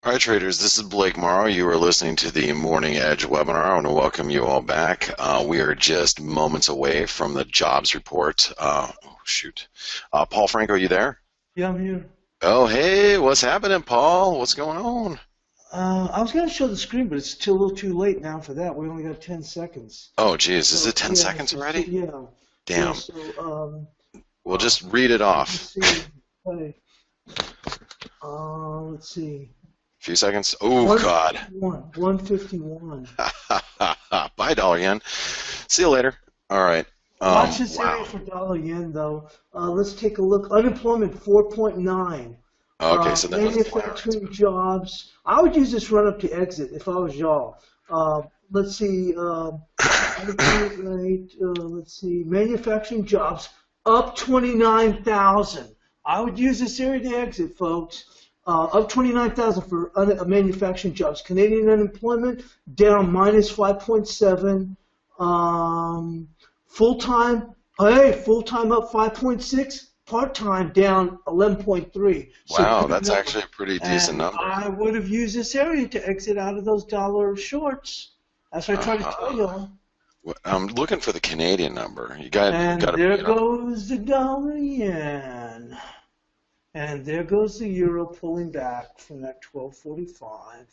All right, traders, this is Blake Morrow. You are listening to the Morning Edge webinar. I want to welcome you all back. We are just moments away from the jobs report. Paul Franco, you there? Yeah, I'm here. Oh, hey, what's happening, Paul? What's going on? I was going to show the screen, but it's still a little too late now for that. We only got 10 seconds. Oh, geez, is So, it 10 yeah, seconds already? yeah. Yeah, Damn. so, We'll just read it off. let's see. Hey, let's see. A few seconds. Oh, God. 151. Bye, dollar yen. See you later. All right. Watch this Wow. area for dollar yen, though. Let's take a look. Unemployment, 4.9. Okay, so then Manufacturing jobs. I would use this run up to exit if I was y'all. Let's see. Unemployment rate. Let's see. Manufacturing jobs up 29,000. I would use this area to exit, folks. Up 29,000 for manufacturing jobs. Canadian unemployment down minus 5.7. Full-time, hey, full-time up 5.6. Part-time down 11.3. So wow, good that's number. actually a pretty decent And number. I would have used this area to exit out of those dollar shorts. That's what I tried to tell y'all. I'm looking for the Canadian number. You got And to there goes the dollar yen. And there goes the euro pulling back from that 12.45.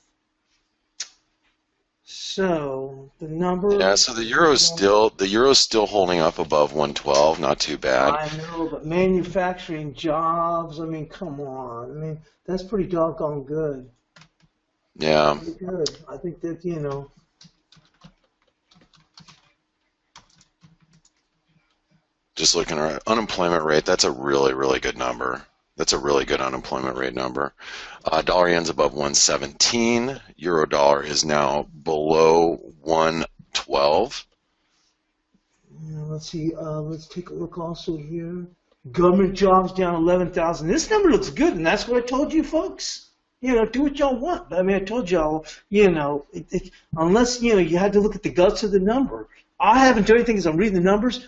So the number. Yeah, so the euro's still holding up above 112, not too bad. I know, but manufacturing jobs, I mean, come on. I mean, that's pretty doggone good. Yeah. Pretty good. I think that, Just looking at unemployment rate, that's a really, really good number. That's a really good unemployment rate number. Dollar yen's above 117. Euro dollar is now below 112. let's see. Let's take a look also here. Government jobs down 11,000. This number looks good, and that's what I told you, folks. Do what y'all want. I mean, I told y'all, unless, you had to look at the guts of the number. I haven't done anything as I'm reading the numbers.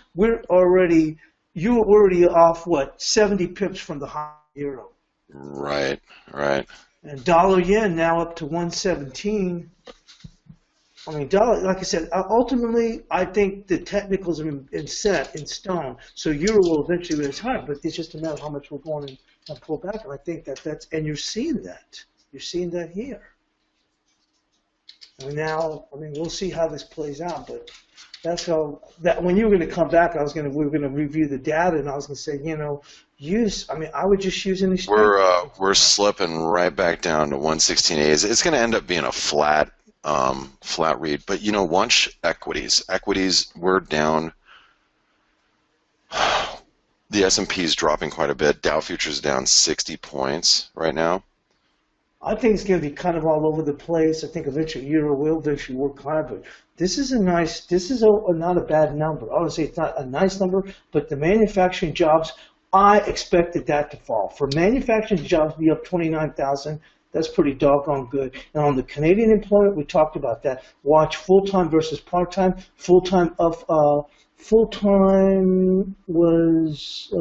You're already off, what, 70 pips from the high euro. Right, right. And dollar yen now up to 117. I mean, dollar, like I said, ultimately, I think the technicals are set in stone. So euro will eventually raise higher, but it's just a matter of how much we're going and pull back. And I think and you're seeing that. You're seeing that here. And now, I mean, we'll see how this plays out, but that's how, that when you were going to come back, we were going to review the data, and I was going to say, I would just use any. We're slipping right back down to 116.8. It's going to end up being a flat read, but watch equities. Equities, we're down. The S&P is dropping quite a bit. Dow futures down 60 points right now. I think it's going to be kind of all over the place. I think eventually euro will eventually work higher, but this is not a bad number. I would say it's not a nice number, but the manufacturing jobs, I expected that to fall. For manufacturing jobs to be up 29,000, that's pretty doggone good. And on the Canadian employment, we talked about that. Watch full-time versus part-time. Full-time was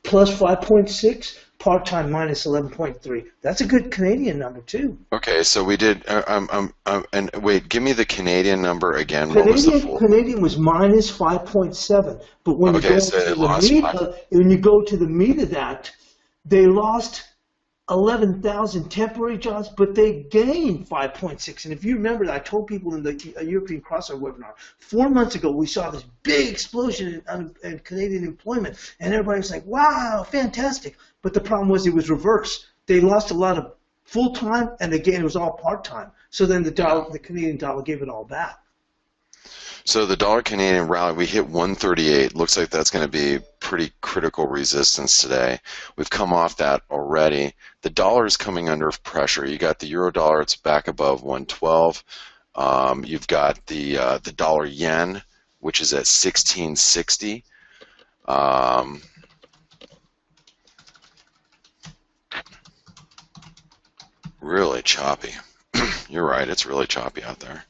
plus 5.6. Part-time minus 11.3. That's a good Canadian number too. Okay, so we did. And wait, give me the Canadian number again. What was the full? Canadian was minus 5.7. But when you go to the meat of that, they lost 11,000 temporary jobs, but they gained 5.6. And if you remember, I told people in the European crossover webinar 4 months ago, we saw this big explosion in Canadian employment, and everybody was like, "Wow, fantastic!" But the problem was it was reversed. They lost a lot of full time, and again, it was all part time. So then the Canadian dollar gave it all back. So the dollar Canadian rally, we hit 138. Looks like that's going to be pretty critical resistance today. We've come off that already. The dollar is coming under pressure. You got the euro dollar; it's back above 112. You've got the dollar yen, which is at 1660. Really choppy. You're right, it's really choppy out there.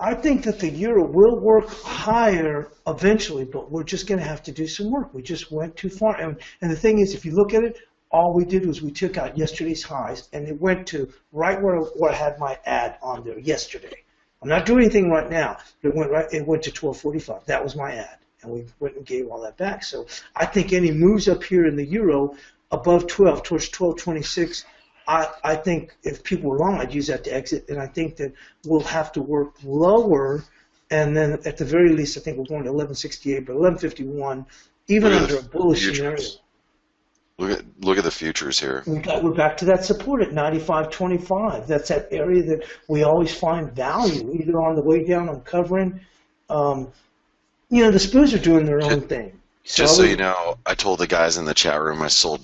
I think that the euro will work higher eventually, but we're just going to have to do some work. We just went too far. And the thing is, if you look at it, all we did was we took out yesterday's highs, and it went to right where I had my ad on there yesterday. I'm not doing anything right now. But it went to 12.45. That was my ad, and we went and gave all that back. So I think any moves up here in the euro above 12 towards 12.26. I think if people were long, I'd use that to exit, and I think that we'll have to work lower, and then at the very least, I think we're going to 11.68, but 11.51, even under a bullish scenario. Look at the futures here. We're back to that support at 95.25. That's that area that we always find value, either on the way down on covering. The SPUs are doing their own thing. Just so you know, I told the guys in the chat room I sold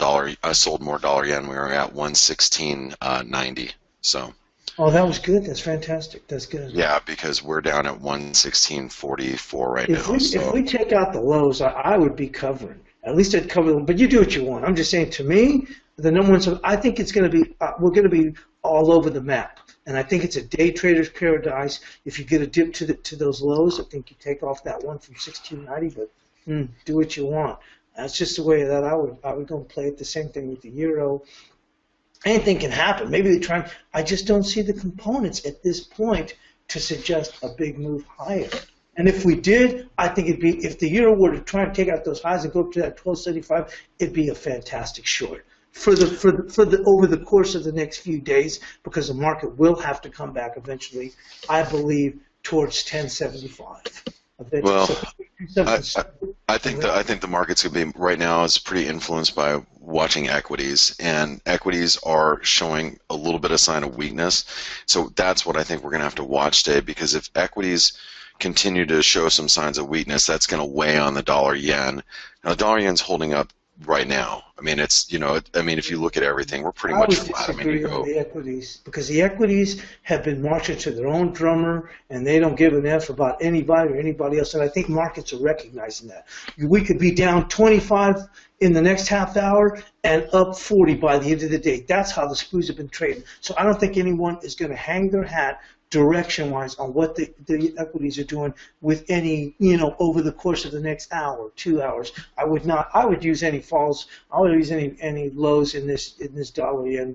more dollar yen. We were at 116.90. So. Oh, that was good. That's fantastic. That's good. Yeah, because we're down at 116.44 right now. If we take out the lows, I would be covering. At least I'd cover them. But you do what you want. I'm just saying, to me, the number one. I think it's going to be. We're going to be all over the map. And I think it's a day trader's paradise. If you get a dip to those lows, I think you take off that one from 1690. But do what you want. That's just the way that I would go and play it. The same thing with the euro. Anything can happen. Maybe they try. I just don't see the components at this point to suggest a big move higher. And if we did, I think it'd be, if the euro were to try and take out those highs and go up to that 12.75, it'd be a fantastic short for the over the course of the next few days, because the market will have to come back eventually, I believe, towards 10.75. Well, I think the market's going to be right now is pretty influenced by watching equities, and equities are showing a little bit of sign of weakness. So that's what I think we're going to have to watch today, because if equities continue to show some signs of weakness, that's going to weigh on the dollar yen. Now, the dollar yen's holding up right now. I mean, it's, if you look at everything, we're pretty much flat. I disagree on the equities, because the equities have been marching to their own drummer, and they don't give an F about anybody or anybody else, and I think markets are recognizing that. We could be down 25 in the next half hour and up 40 by the end of the day. That's how the SPUs have been trading. So I don't think anyone is going to hang their hat direction-wise on what the equities are doing with any, over the course of the next hour, 2 hours. I would not. I would use any falls. I would use any lows in this dollar yen,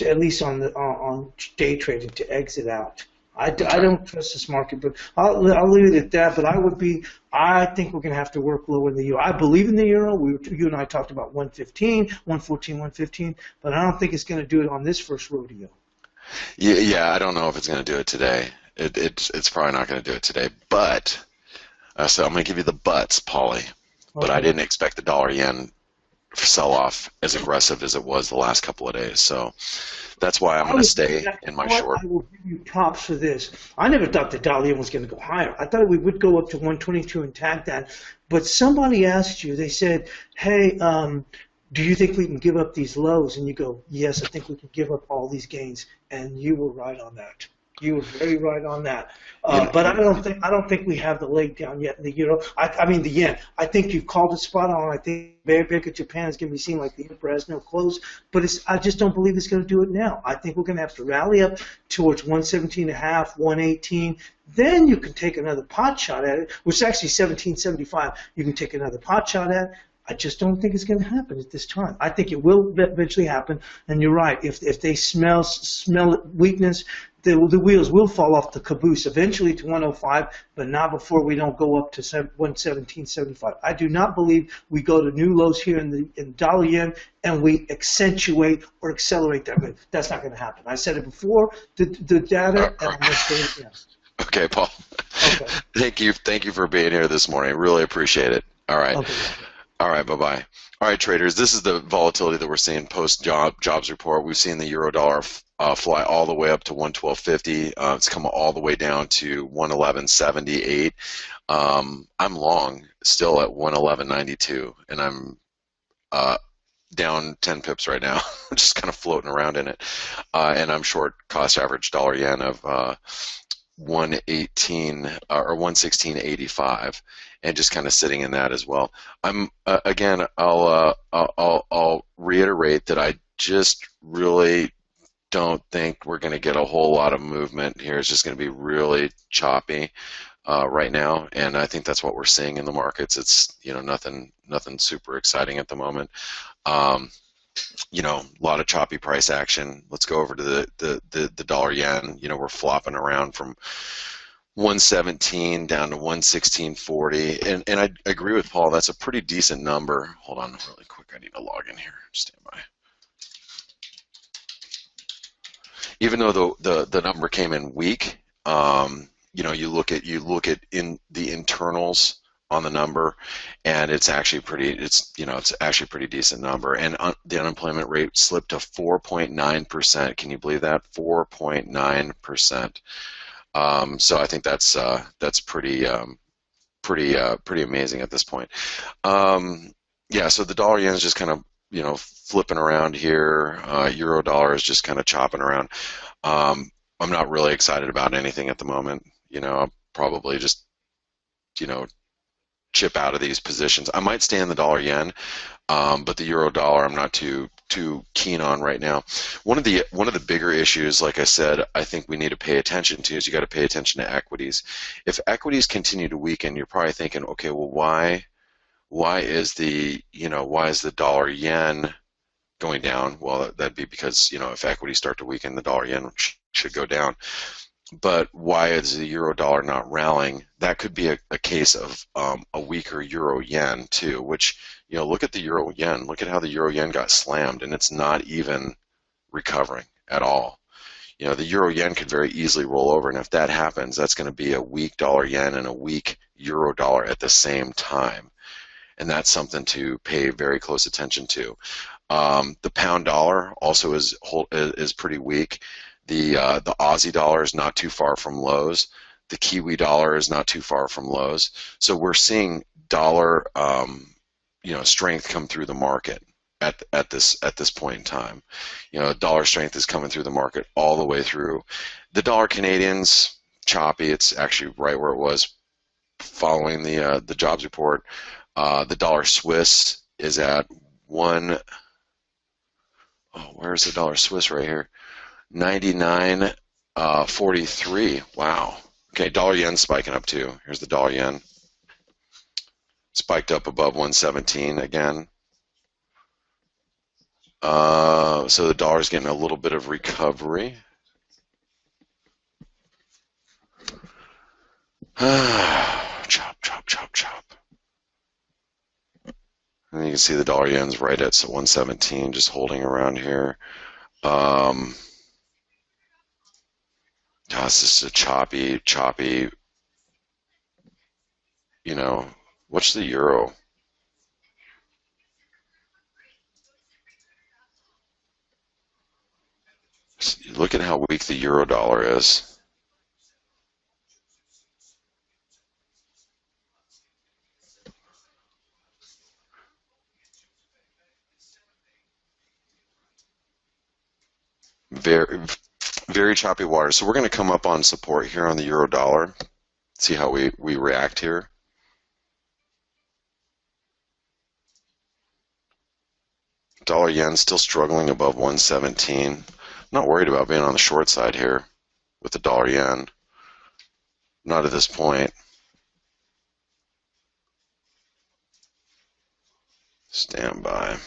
at least on day trading, to exit out. I don't trust this market, but I'll leave it at that. But I think we're going to have to work lower in the euro. I believe in the euro. You and I talked about 115, 114, 115, but I don't think it's going to do it on this first rodeo. Yeah, I don't know if it's going to do it today. It's probably not going to do it today. But so I'm going to give you the buts, Paulie. Okay. But I didn't expect the dollar yen sell-off as aggressive as it was the last couple of days. So that's why I'm going to stay in my short. I will give you props for this. I never thought the dollar yen was going to go higher. I thought we would go up to 122 and tag that. But somebody asked you, they said, hey, do you think we can give up these lows? And you go, yes, I think we can give up all these gains. And you were right on that. You were very right on that. But I don't think we have the leg down yet in the euro. I mean the yen. I think you've called it spot on. I think Bank of Japan is going to be seen like the emperor has no clothes. But I just don't believe it's going to do it now. I think we're going to have to rally up towards 117.5, 118. Then you can take another pot shot at it, which is actually 17.75. You can take another pot shot at it. I just don't think it's going to happen at this time. I think it will eventually happen, and you're right. If they smell weakness, the wheels will fall off the caboose eventually to 105, but not before we don't go up to 117.75. I do not believe we go to new lows here in dollar yen and we accentuate or accelerate that move. That's not going to happen. I said it before. The data, and I'm going to say it again. Okay, Paul. Okay. Thank you for being here this morning. I really appreciate it. All right. Okay. All right, bye-bye. All right, traders, this is the volatility that we're seeing post-jobs report. We've seen the euro-dollar fly all the way up to 112.50. It's come all the way down to 111.78. I'm long still at 111.92, and I'm down 10 pips right now, just kind of floating around in it. And I'm short cost average dollar yen of 118 or 116.85, and just kind of sitting in that as well. I'm again, I'll reiterate that I just really don't think we're going to get a whole lot of movement here. It's just going to be really choppy right now, and I think that's what we're seeing in the markets. It's nothing super exciting at the moment. A lot of choppy price action. Let's go over to the dollar yen. We're flopping around from 117 down to 116.40, and I agree with Paul. That's a pretty decent number. Hold on, really quick. I need to log in here. Stand by. Even though the number came in weak, you look at in the internals on the number, and it's actually pretty decent number. And the unemployment rate slipped to 4.9%. Can you believe that? 4.9%. So I think that's pretty amazing at this point. Yeah, so the dollar yen is just kind of flipping around here. Euro dollar is just kind of chopping around. I'm not really excited about anything at the moment. I'll probably just you know chip out of these positions. I might stay in the dollar yen, but the euro dollar I'm not too keen on right now. One of the bigger issues, like I said, I think we need to pay attention to is you got to pay attention to equities. If equities continue to weaken, you're probably thinking, okay, well, why is the dollar yen going down? Well, that'd be because if equities start to weaken, the dollar yen should go down. But why is the euro dollar not rallying? That could be a case of a weaker euro yen too, which, look at the euro yen. Look at how the euro yen got slammed, and it's not even recovering at all. The euro yen could very easily roll over, and if that happens, that's going to be a weak dollar yen and a weak euro dollar at the same time. And that's something to pay very close attention to. The pound dollar also is pretty weak. The Aussie dollar is not too far from lows. The Kiwi dollar is not too far from lows. So we're seeing dollar strength come through the market at this point in time. Dollar strength is coming through the market all the way through. The dollar Canadian's choppy. It's actually right where it was following the jobs report. The dollar Swiss is at one. Oh, where's the dollar Swiss right here? 99.43. Wow. Okay, dollar yen spiking up too. Here's the dollar yen. Spiked up above 117 again. So the dollar's getting a little bit of recovery. Chop, chop, chop, chop. And you can see the dollar yen's right at 117, just holding around here. This is a choppy. What's the euro? Look at how weak the euro dollar is. Very, very choppy water. So we're going to come up on support here on the euro dollar. See how we react here. Dollar yen still struggling above 117. I'm not worried about being on the short side here with the dollar yen. Not at this point. Stand by.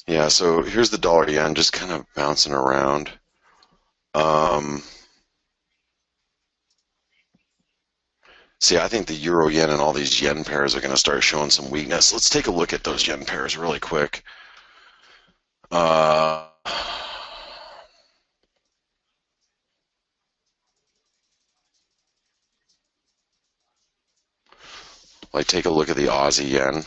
Yeah, so here's the dollar yen just kind of bouncing around. See, I think the euro yen and all these yen pairs are going to start showing some weakness. Let's take a look at those yen pairs really quick. Like, take a look at the Aussie yen.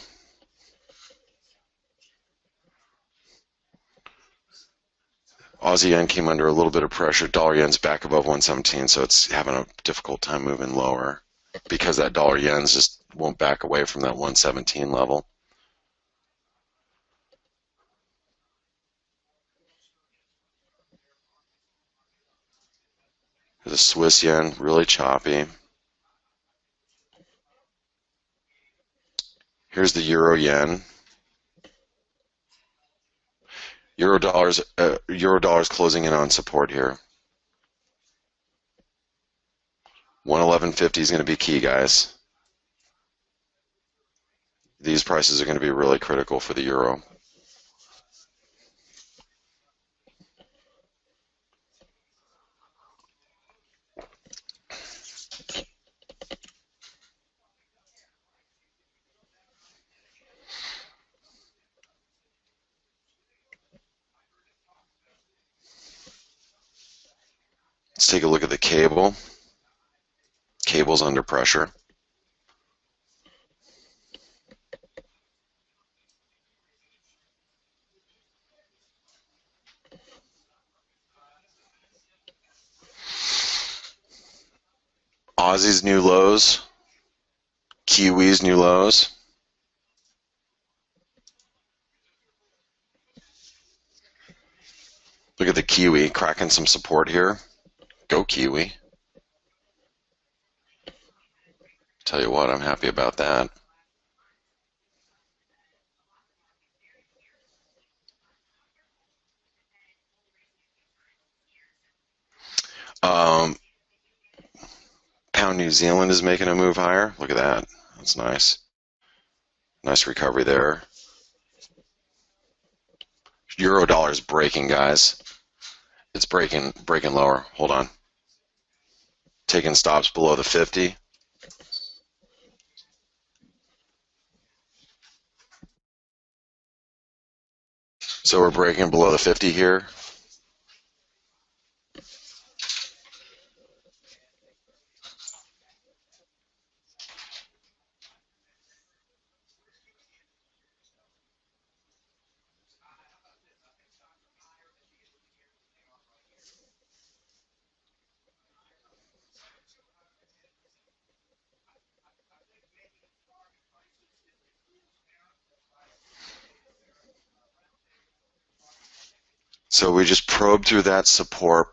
Aussie yen came under a little bit of pressure. Dollar yen's back above 117, so it's having a difficult time moving lower because that dollar yen's just won't back away from that 117 level. The Swiss yen, really choppy. Here's the euro yen. Euro dollar's closing in on support here. 111.50 is going to be key, guys. These prices are going to be really critical for the euro. Let's take a look at the cable. Cable's under pressure. Aussie's new lows. Kiwi's new lows. Look at the Kiwi cracking some support here. Go Kiwi. Tell you what, I'm happy about that. Pound New Zealand is making a move higher. Look at that. That's nice. Nice recovery there. Euro dollar is breaking, guys. It's breaking lower. Hold on. Taking stops below the 50. So we're breaking below the 50 here. So we just probed through that support,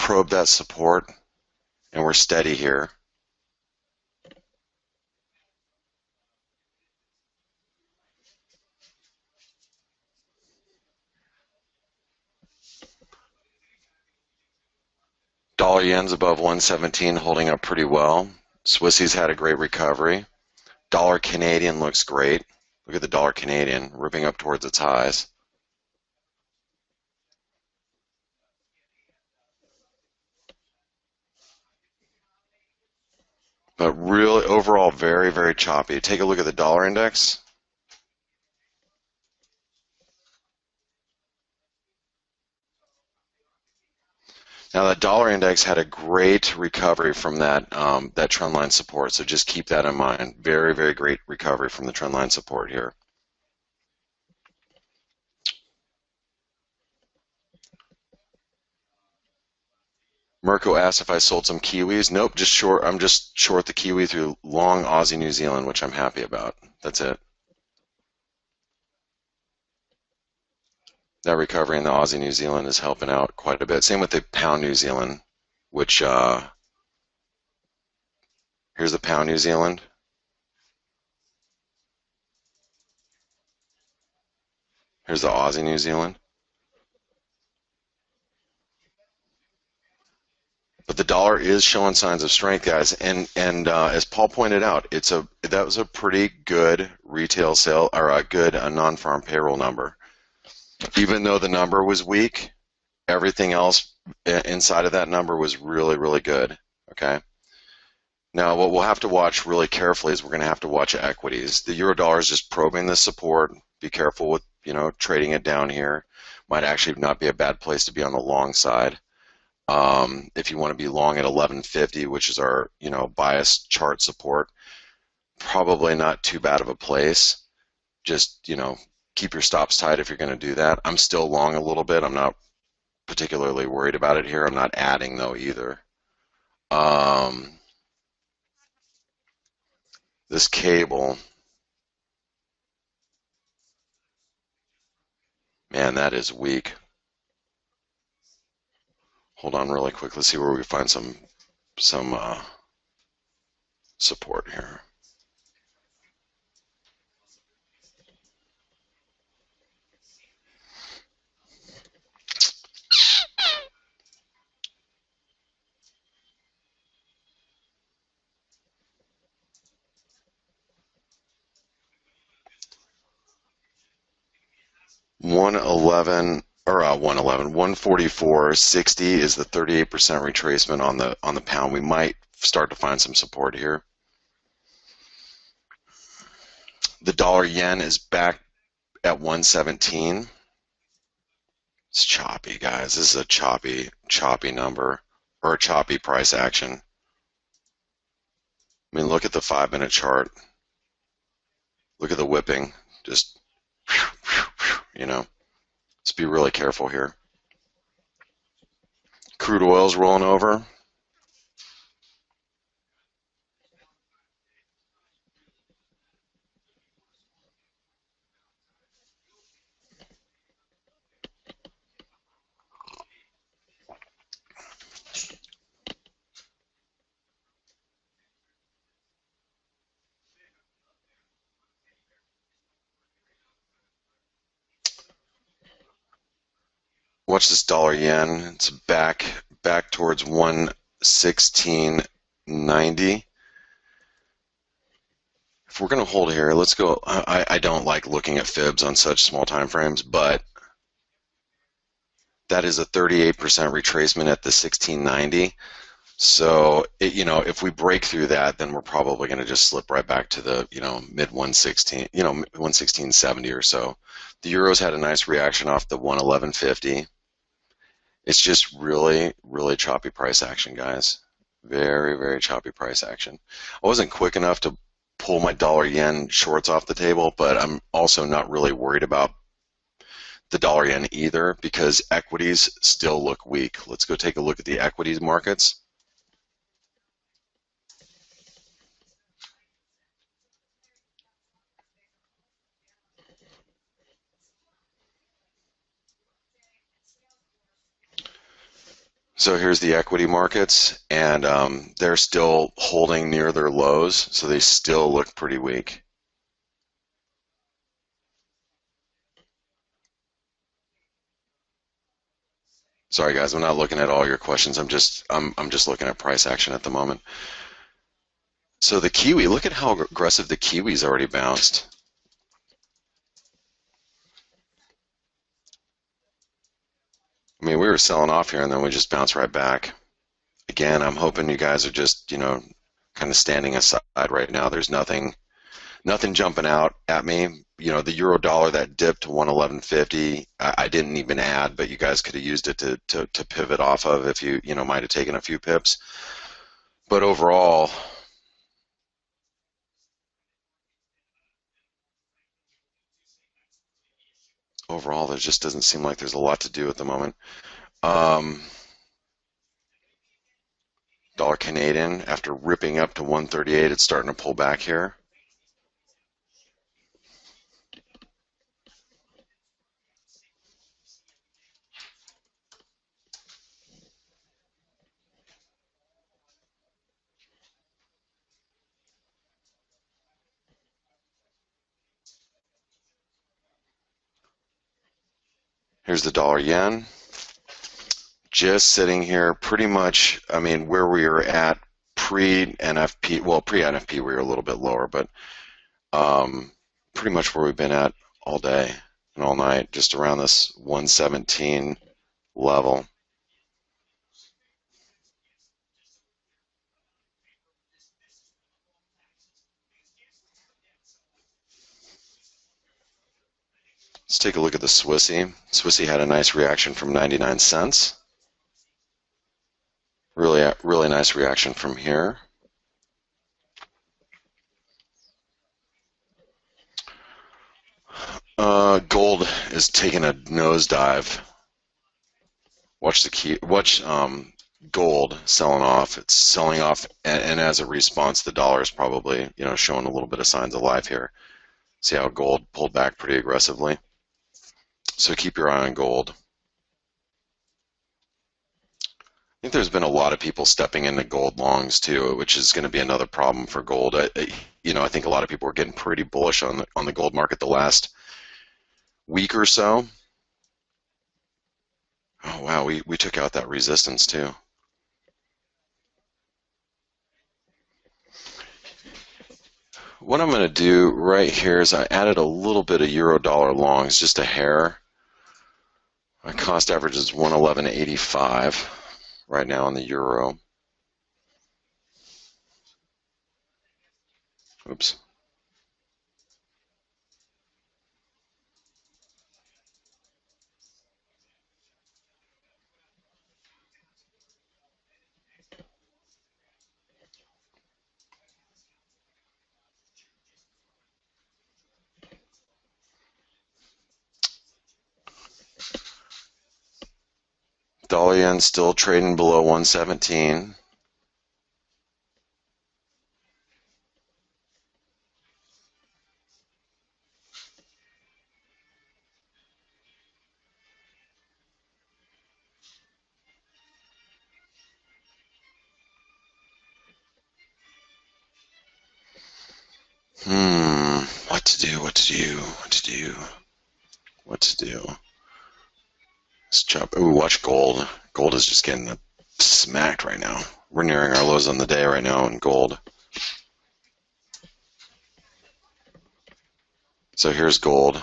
and we're steady here. Dollar yen's above 117, holding up pretty well. Swissie's had a great recovery. Dollar Canadian looks great. Look at the dollar Canadian ripping up towards its highs. But really, overall, very, very choppy. Take a look at the dollar index. Now, the dollar index had a great recovery from that that trendline support, so just keep that in mind. Very, very great recovery from the trendline support here. Mirko asked if I sold some Kiwis. Nope, just short. I'm just short the Kiwi through long Aussie New Zealand, which I'm happy about. That's it. That recovery in the Aussie New Zealand is helping out quite a bit. Same with the pound New Zealand, which here's the pound New Zealand. Here's the Aussie New Zealand. But the dollar is showing signs of strength, guys. And as Paul pointed out, that was a pretty good retail sale or a good non-farm payroll number. Even though the number was weak, everything else inside of that number was really, really good. Okay. Now, what we'll have to watch really carefully is we're going to have to watch equities. The euro dollar is just probing the support. Be careful with trading it down here. Might actually not be a bad place to be on the long side. If you want to be long at 1150, which is our bias chart support, probably not too bad of a place. Just keep your stops tight if you're going to do that. I'm still long a little bit. I'm not particularly worried about it here. I'm not adding though either. This cable, man, that is weak. Hold on really quick. Let's see where we find some support here. 111 or 111, 144.60 is the 38% retracement on the pound. We might start to find some support here. The dollar yen is back at 117. It's choppy, guys. This is a choppy number, or a choppy price action. I mean, look at the 5-minute chart. Look at the whipping. Just, you know, let's be really careful here. Crude oil's rolling over. Watch this dollar yen. It's back towards 116.90. If we're going to hold here, let's go. I don't like looking at fibs on such small time frames, but that is a 38% retracement at the 1690. So, if we break through that, then we're probably going to just slip right back to the, mid 116, 116.70 or so. The euros had a nice reaction off the 111.50. It's just really, really choppy price action, guys. Very, very choppy price action. I wasn't quick enough to pull my dollar yen shorts off the table, but I'm also not really worried about the dollar yen either because equities still look weak. Let's go take a look at the equities markets. So here's the equity markets, and they're still holding near their lows, so they still look pretty weak. Sorry guys, I'm not looking at all your questions. I'm just looking at price action at the moment. So the Kiwi, look at how aggressive the Kiwi's already bounced. I mean, we were selling off here and then we just bounced right back. Again, I'm hoping you guys are just, kind of standing aside right now. There's nothing jumping out at me. The euro dollar that dipped to 111.50, I didn't even add, but you guys could have used it to pivot off of if you might have taken a few pips. But overall, there just doesn't seem like there's a lot to do at the moment. Dollar Canadian, after ripping up to 138, it's starting to pull back here. Here's the dollar yen. Just sitting here pretty much, I mean, where we were at pre-NFP, well, pre-NFP we were a little bit lower, but pretty much where we've been at all day and all night, just around this 117 level. Let's take a look at the Swissy. Swissy had a nice reaction from 99 cents. Really nice reaction from here. Gold is taking a nosedive. Watch gold selling off. It's selling off, and as a response, the dollar is probably showing a little bit of signs of life here. See how gold pulled back pretty aggressively. So keep your eye on gold. I think there's been a lot of people stepping into gold longs too, which is going to be another problem for gold. I think a lot of people are getting pretty bullish on the gold market the last week or so. Oh wow, we took out that resistance too. What I'm going to do right here is I added a little bit of euro dollar longs, just a hair. My cost average is 111.85 right now on the euro. Oops. Dollar yen still trading below 117. What to do, what to do, what to do, what to do. Let's chop. Ooh, watch gold. Gold is just getting smacked right now. We're nearing our lows on the day right now in gold. So here's gold.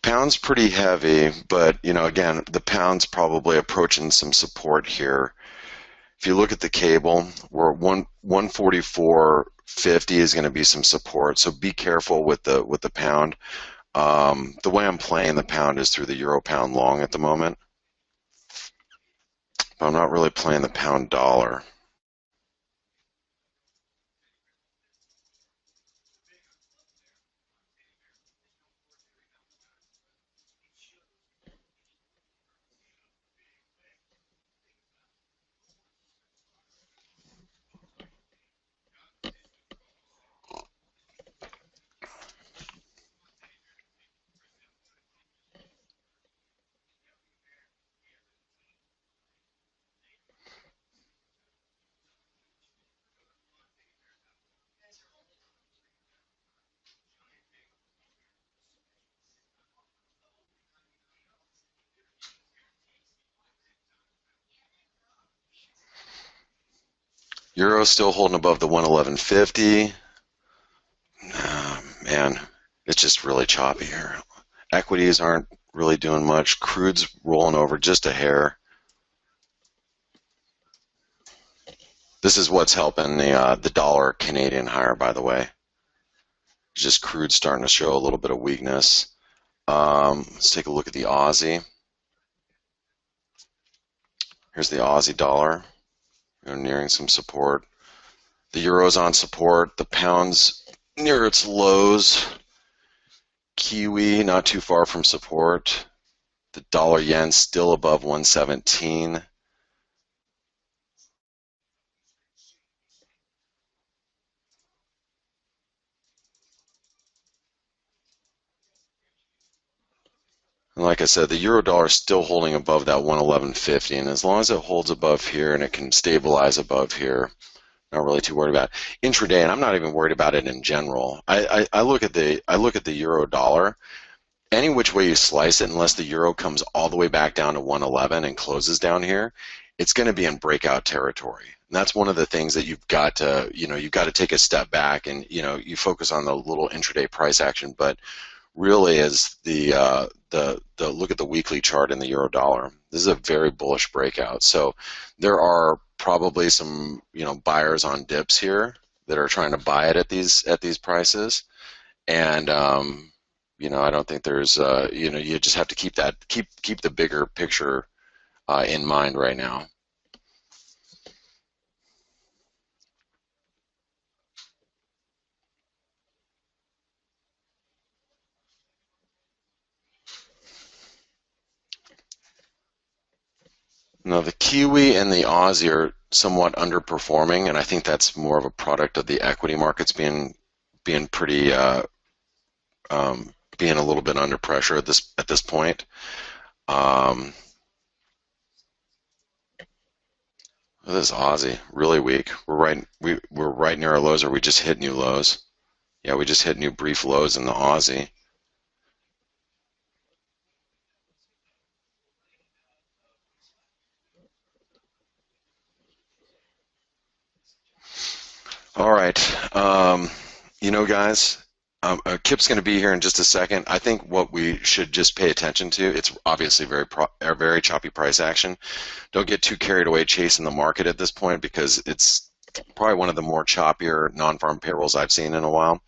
Pound's pretty heavy, but again, the pound's probably approaching some support here. If you look at the cable, we're at 144.50 is going to be some support. So be careful with the pound. The way I'm playing the pound is through the euro pound long at the moment. But I'm not really playing the pound dollar. Euro still holding above the 111.50. Man, it's just really choppy here. Equities aren't really doing much. Crude's rolling over just a hair. This is what's helping the dollar Canadian higher, by the way. Just crude starting to show a little bit of weakness. Let's take a look at the Aussie. Here's the Aussie dollar, nearing some support. The euro's on support. The pound's near its lows. Kiwi not too far from support. The dollar yen still above 117. And like I said, the euro dollar is still holding above that 111.50, and as long as it holds above here and it can stabilize above here, not really too worried about it. Intraday, and I'm not even worried about it in general. I look at the euro dollar. Any which way you slice it, unless the euro comes all the way back down to 111 and closes down here, it's going to be in breakout territory. And that's one of the things that you've got to take a step back and you focus on the little intraday price action, but really is the look at the weekly chart in the euro dollar. This is a very bullish breakout. So there are probably some buyers on dips here that are trying to buy it at these prices, and I don't think there's you just have to keep the bigger picture in mind right now. Now the Kiwi and the Aussie are somewhat underperforming, and I think that's more of a product of the equity markets being pretty being a little bit under pressure at this point. This Aussie really weak. We're right near our lows, or we just hit new lows. Yeah, we just hit new brief lows in the Aussie. All right. You know, guys, Kip's going to be here in just a second. I think what we should just pay attention to, it's obviously a very choppy price action. Don't get too carried away chasing the market at this point because it's probably one of the more choppier non-farm payrolls I've seen in a while.